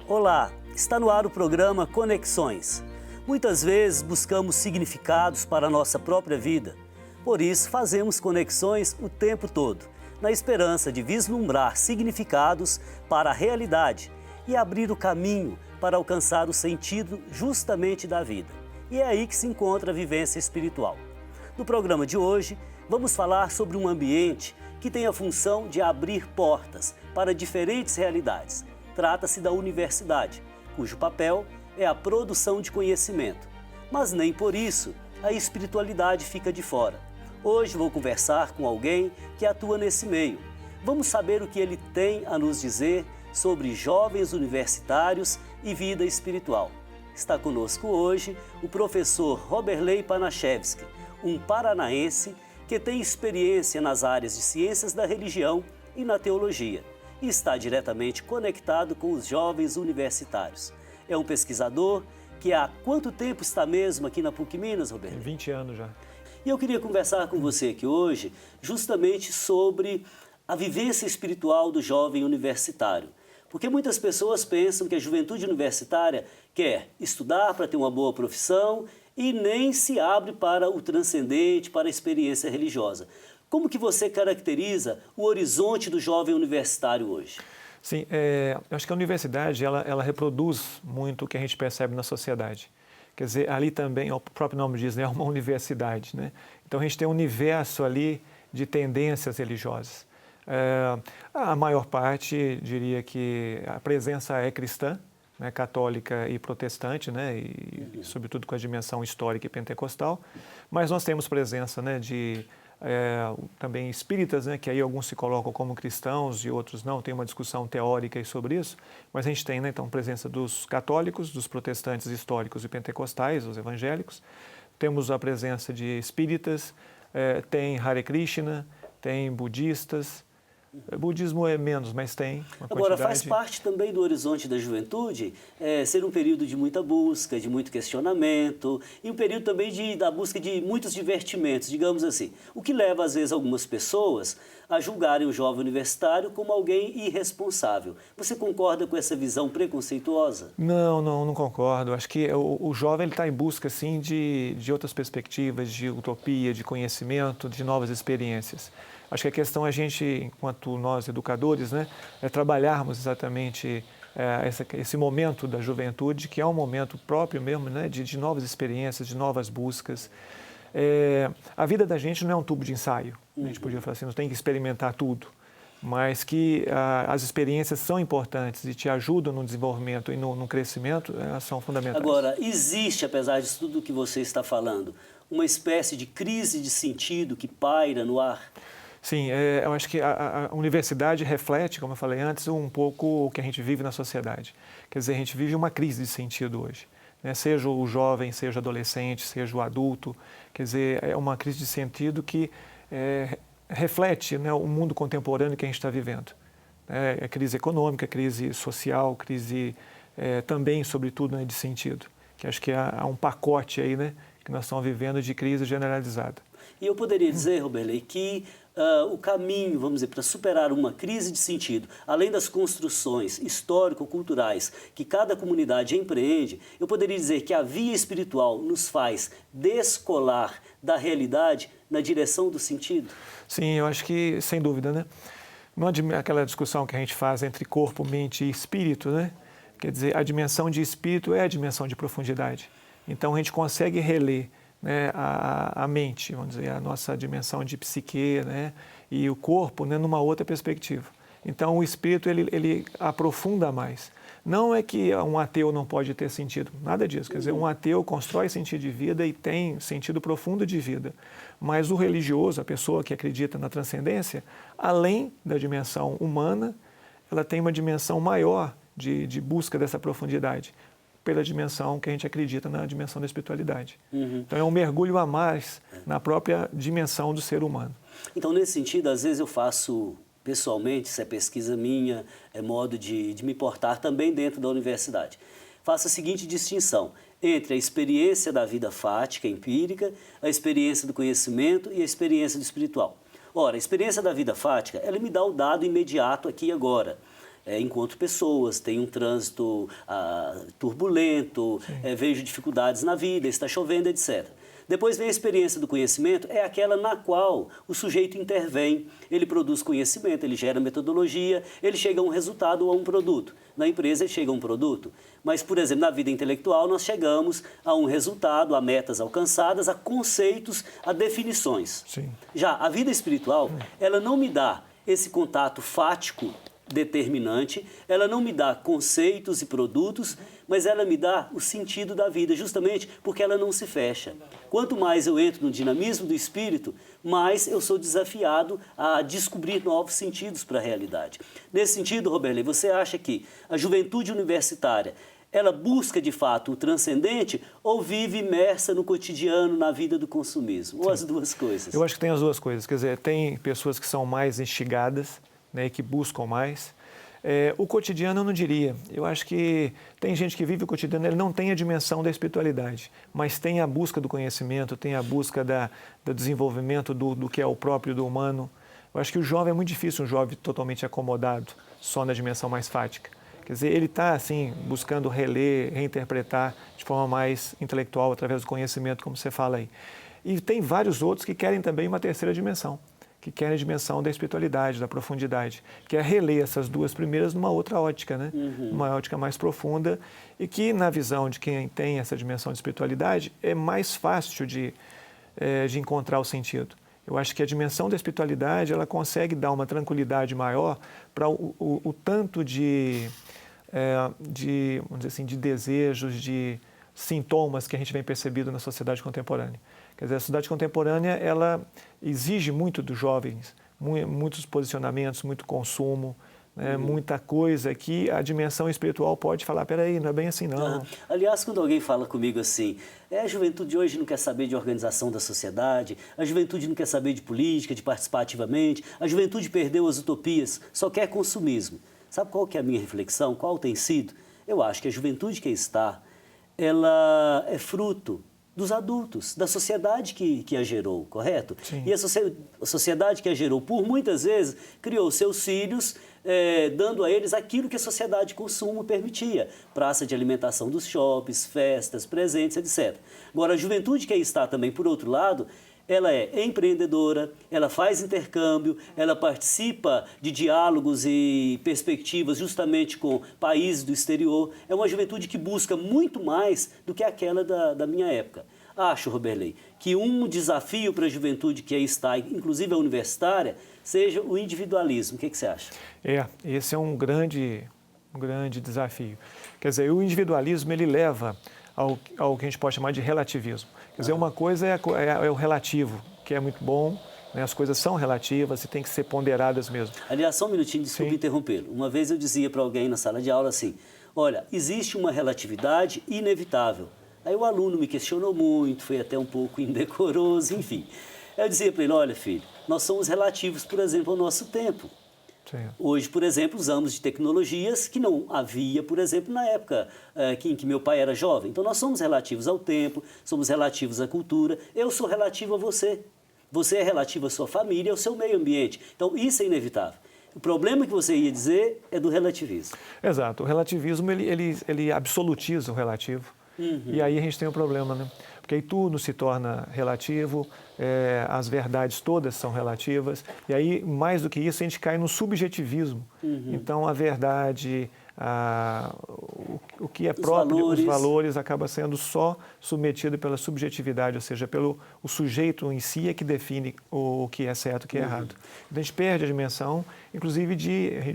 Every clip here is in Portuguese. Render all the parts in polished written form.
Olá, está no ar o programa Conexões. Muitas vezes buscamos significados para a nossa própria vida. Por isso, fazemos conexões o tempo todo, na esperança de vislumbrar significados para a realidade e abrir o caminho para alcançar o sentido justamente da vida. E é aí que se encontra a vivência espiritual. No programa de hoje, vamos falar sobre um ambiente que tem a função de abrir portas para diferentes realidades. Trata-se da universidade, cujo papel é a produção de conhecimento. Mas nem por isso a espiritualidade fica de fora. Hoje vou conversar com alguém que atua nesse meio. Vamos saber o que ele tem a nos dizer sobre jovens universitários e vida espiritual. Está conosco hoje o professor Roberley Panachevski, um paranaense que tem experiência nas áreas de ciências da religião e na teologia e está diretamente conectado com os jovens universitários. É um pesquisador que há quanto tempo está mesmo aqui na PUC Minas, Roberley? 20 anos já. E eu queria conversar com você aqui hoje justamente sobre a vivência espiritual do jovem universitário. Porque muitas pessoas pensam que a juventude universitária quer estudar para ter uma boa profissão e nem se abre para o transcendente, para a experiência religiosa. Como que você caracteriza o horizonte do jovem universitário hoje? Sim, eu acho que a universidade ela reproduz muito o que a gente percebe na sociedade. Quer dizer, ali também, o próprio nome diz, né, é uma universidade, né? Então a gente tem um universo ali de tendências religiosas. A maior parte diria que a presença é cristã, né, católica e protestante, né, e sobretudo com a dimensão histórica e pentecostal, mas nós temos presença, né, de também espíritas, né, que aí alguns se colocam como cristãos e outros não, tem uma discussão teórica aí sobre isso, mas a gente tem, né, então, presença dos católicos, dos protestantes históricos e pentecostais, os evangélicos, temos a presença de espíritas, tem Hare Krishna, tem budistas. Budismo é menos, mas tem uma Agora, quantidade. faz parte também do horizonte da juventude ser um período de muita busca, de muito questionamento e um período também da busca de muitos divertimentos, digamos assim. O que leva, às vezes, algumas pessoas a julgarem o jovem universitário como alguém irresponsável. Você concorda com essa visão preconceituosa? Não concordo. Acho que o jovem está em busca, sim, de outras perspectivas, de utopia, de conhecimento, de novas experiências. Acho que a questão é a gente, enquanto nós educadores, né, trabalharmos exatamente esse momento da juventude, que é um momento próprio mesmo, né, de novas experiências, de novas buscas. A vida da gente não é um tubo de ensaio. A gente podia falar assim, não tem que experimentar tudo, mas que as experiências são importantes e te ajudam no desenvolvimento e no crescimento, são fundamentais. Agora, existe, apesar disso tudo que você está falando, uma espécie de crise de sentido que paira no ar? Sim, eu acho que a universidade reflete, como eu falei antes, um pouco o que a gente vive na sociedade. Quer dizer, a gente vive uma crise de sentido hoje, né? Seja o jovem, seja o adolescente, seja o adulto. Quer dizer, é uma crise de sentido que reflete, né, o mundo contemporâneo que a gente está vivendo. É crise econômica, crise social, crise também, sobretudo, né, de sentido. Que acho que há um pacote aí, né, que nós estamos vivendo de crise generalizada. E eu poderia dizer, Roberley, que o caminho, vamos dizer, para superar uma crise de sentido, além das construções histórico-culturais que cada comunidade empreende, eu poderia dizer que a via espiritual nos faz descolar da realidade na direção do sentido? Sim, eu acho que, sem dúvida, né? Não é aquela discussão que a gente faz entre corpo, mente e espírito, né? Quer dizer, a dimensão de espírito é a dimensão de profundidade. Então, a gente consegue reler, né, a mente, vamos dizer, a nossa dimensão de psique, né, e o corpo, né, numa outra perspectiva. Então, o espírito, ele aprofunda mais. Não é que um ateu não pode ter sentido, nada disso. Quer dizer, um ateu constrói sentido de vida e tem sentido profundo de vida. Mas o religioso, a pessoa que acredita na transcendência, além da dimensão humana, ela tem uma dimensão maior de busca dessa profundidade, pela dimensão que a gente acredita na dimensão da espiritualidade. Então é um mergulho a mais na própria dimensão do ser humano. Então, nesse sentido, às vezes eu faço pessoalmente, isso é pesquisa minha, é modo de me portar também dentro da universidade. Faço a seguinte distinção entre a experiência da vida fática, empírica, a experiência do conhecimento e a experiência do espiritual. Ora, a experiência da vida fática, ela me dá o dado imediato aqui e agora. encontro pessoas, tenho um trânsito turbulento, vejo dificuldades na vida, está chovendo, etc. Depois vem a experiência do conhecimento, é aquela na qual o sujeito intervém, ele produz conhecimento, ele gera metodologia, ele chega a um resultado ou a um produto. Na empresa ele chega a um produto, mas, por exemplo, na vida intelectual nós chegamos a um resultado, a metas alcançadas, a conceitos, a definições. Sim. Já a vida espiritual, ela não me dá esse contato fático determinante, ela não me dá conceitos e produtos, mas ela me dá o sentido da vida, justamente porque ela não se fecha. Quanto mais eu entro no dinamismo do espírito, mais eu sou desafiado a descobrir novos sentidos para a realidade. Nesse sentido, Roberley, você acha que a juventude universitária, ela busca de fato o transcendente ou vive imersa no cotidiano, na vida do consumismo? Ou as duas coisas? Eu acho que tem as duas coisas, quer dizer, tem pessoas que são mais instigadas, né, que buscam mais. O cotidiano eu não diria. Eu acho que tem gente que vive o cotidiano, ele não tem a dimensão da espiritualidade, mas tem a busca do conhecimento, tem a busca do desenvolvimento do que é o próprio do humano. Eu acho que o jovem é muito difícil, um jovem totalmente acomodado, só na dimensão mais fática. Quer dizer, ele está, assim, buscando reler, reinterpretar de forma mais intelectual, através do conhecimento, como você fala aí. E tem vários outros que querem também uma terceira dimensão, que querem a dimensão da espiritualidade, da profundidade, que é reler essas duas primeiras numa outra ótica, né? Uma ótica mais profunda e que, na visão de quem tem essa dimensão de espiritualidade, é mais fácil de encontrar o sentido. Eu acho que a dimensão da espiritualidade, ela consegue dar uma tranquilidade maior para o tanto vamos dizer assim, de desejos, de sintomas que a gente vem percebido na sociedade contemporânea. Quer dizer, a sociedade contemporânea, ela exige muito dos jovens, muitos posicionamentos, muito consumo, né, muita coisa que a dimensão espiritual pode falar, peraí, não é bem assim não. Aliás, quando alguém fala comigo assim, a juventude hoje não quer saber de organização da sociedade, a juventude não quer saber de política, de participar ativamente, a juventude perdeu as utopias, só quer consumismo. Sabe qual que é a minha reflexão? Qual tem sido? Eu acho que a juventude que está, ela é fruto dos adultos, da sociedade que a gerou, correto? Sim. E a sociedade que a gerou, por muitas vezes, criou seus filhos, dando a eles aquilo que a sociedade de consumo permitia. Praça de alimentação dos shoppings, festas, presentes, etc. Agora, a juventude que aí está também, por outro lado, ela é empreendedora, ela faz intercâmbio, ela participa de diálogos e perspectivas justamente com países do exterior. É uma juventude que busca muito mais do que aquela da minha época. Acho, Roberley, que um desafio para a juventude que aí está, inclusive a universitária, seja o individualismo. O que você acha? Esse é um grande desafio. Quer dizer, o individualismo, ele leva ao que a gente pode chamar de relativismo. Quer dizer, uma coisa é o relativo, que é muito bom, né? As coisas são relativas e têm que ser ponderadas mesmo. Aliás, só um minutinho, desculpe interrompê-lo. Uma vez eu dizia para alguém na sala de aula assim, olha, existe uma relatividade inevitável. Aí o aluno me questionou muito, foi até um pouco indecoroso, enfim. Eu dizia para ele, olha filho, nós somos relativos, por exemplo, ao nosso tempo. Sim. Hoje, por exemplo, usamos de tecnologias que não havia, por exemplo, na época em que meu pai era jovem. Então, nós somos relativos ao tempo, somos relativos à cultura. Eu sou relativo a você. Você é relativo à sua família, ao seu meio ambiente. Então, isso é inevitável. O problema que você ia dizer é do relativismo. Exato. O relativismo, ele absolutiza o relativo. E aí a gente tem um problema, né? Porque aí tudo se torna relativo, as verdades todas são relativas, e aí, mais do que isso, a gente cai no subjetivismo. Então, a verdade, o que é próprio, os valores, acaba sendo só submetido pela subjetividade, ou seja, o sujeito em si é que define o que é certo e o que é errado. Então, a gente perde a dimensão, inclusive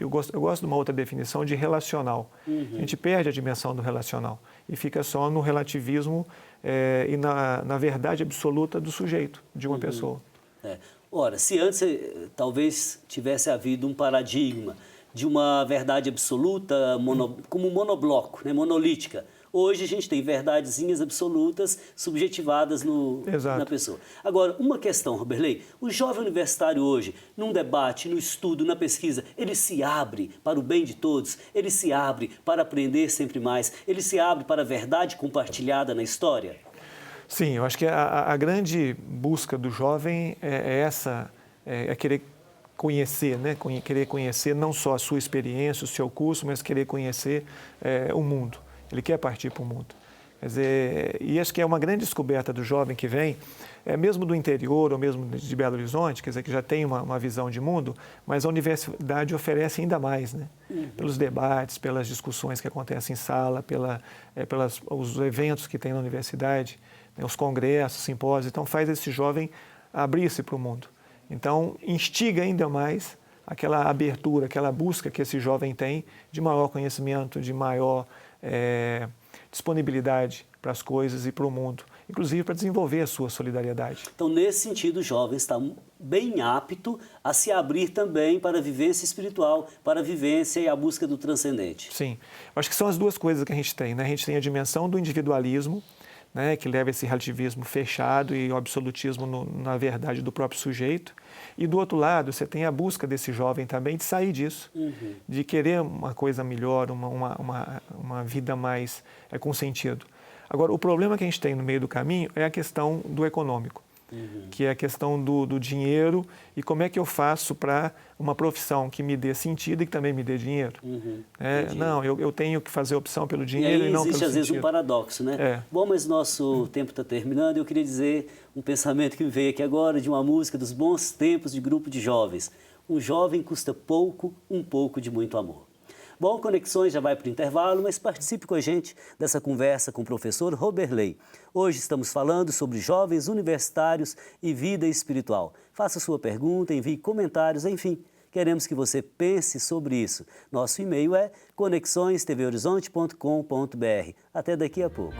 eu gosto de uma outra definição, de relacional. A gente perde a dimensão do relacional e fica só no relativismo e na verdade absoluta do sujeito, de uma pessoa. Ora, se antes talvez tivesse havido um paradigma de uma verdade absoluta como monobloco, né, monolítica, hoje a gente tem verdadezinhas absolutas subjetivadas na pessoa. Agora, uma questão, Roberley, o jovem universitário hoje, num debate, no estudo, na pesquisa, ele se abre para o bem de todos, ele se abre para aprender sempre mais, ele se abre para a verdade compartilhada na história? Sim, eu acho que a grande busca do jovem é querer conhecer, né? Querer conhecer não só a sua experiência, o seu curso, mas querer conhecer o mundo. Ele quer partir para o mundo. Quer dizer, e acho que é uma grande descoberta do jovem que vem, mesmo do interior ou mesmo de Belo Horizonte, quer dizer, que já tem uma visão de mundo, mas a universidade oferece ainda mais, né? Pelos debates, pelas discussões que acontecem em sala, pelos eventos que tem na universidade, né? Os congressos, simpósios, então faz esse jovem abrir-se para o mundo. Então, instiga ainda mais aquela abertura, aquela busca que esse jovem tem de maior conhecimento, de maior disponibilidade para as coisas e para o mundo, inclusive para desenvolver a sua solidariedade. Então, nesse sentido, o jovem está bem apto a se abrir também para a vivência espiritual, para a vivência e a busca do transcendente. Sim, acho que são as duas coisas que a gente tem, né? A gente tem a dimensão do individualismo, né, que leva esse relativismo fechado e o absolutismo na verdade do próprio sujeito. E do outro lado, você tem a busca desse jovem também de sair disso, de querer uma coisa melhor, uma vida mais com sentido. Agora, o problema que a gente tem no meio do caminho é a questão do econômico, que é a questão do dinheiro e como é que eu faço para uma profissão que me dê sentido e que também me dê dinheiro. Não, eu tenho que fazer opção pelo dinheiro e não pelo sentido. Existe às vezes um paradoxo, né? Bom, mas nosso tempo está terminando e eu queria dizer um pensamento que me veio aqui agora de uma música dos bons tempos de grupo de jovens. Um jovem custa pouco, um pouco de muito amor. Bom, Conexões já vai para o intervalo, mas participe com a gente dessa conversa com o professor Roberley. Hoje estamos falando sobre jovens universitários e vida espiritual. Faça sua pergunta, envie comentários, enfim, queremos que você pense sobre isso. Nosso e-mail é conexõestvhorizonte.com.br. Até daqui a pouco.